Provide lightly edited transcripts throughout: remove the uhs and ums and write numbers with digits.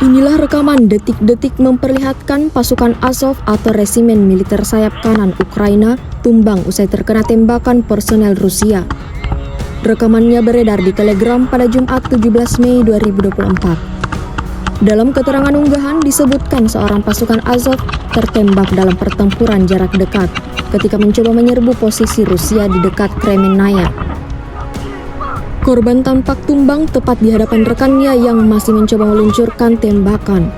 Inilah rekaman detik-detik memperlihatkan pasukan Azov atau resimen militer sayap kanan Ukraina tumbang usai terkena tembakan personel Rusia. Rekamannya beredar di Telegram pada Jumat 17 Mei 2024. Dalam keterangan unggahan disebutkan seorang pasukan Azov tertembak dalam pertempuran jarak dekat ketika mencoba menyerbu posisi Rusia di dekat Kremenaya. Korban tampak tumbang tepat di hadapan rekannya yang masih mencoba meluncurkan tembakan.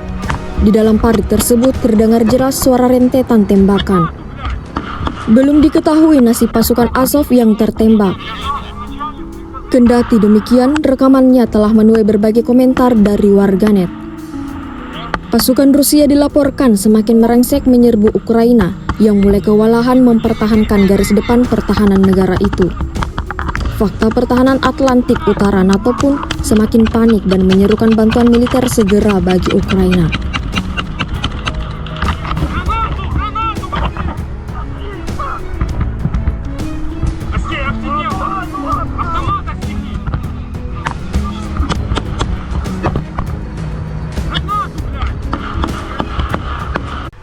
Di dalam parit tersebut terdengar jelas suara rentetan tembakan. Belum diketahui nasib pasukan Azov yang tertembak. Kendati demikian, rekamannya telah menuai berbagai komentar dari warganet. Pasukan Rusia dilaporkan semakin merengsek menyerbu Ukraina yang mulai kewalahan mempertahankan garis depan pertahanan negara itu. Fakta pertahanan Atlantik Utara NATO pun semakin panik dan menyerukan bantuan militer segera bagi Ukraina.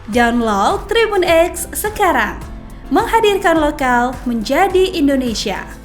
Download Tribun X sekarang, menghadirkan lokal menjadi Indonesia.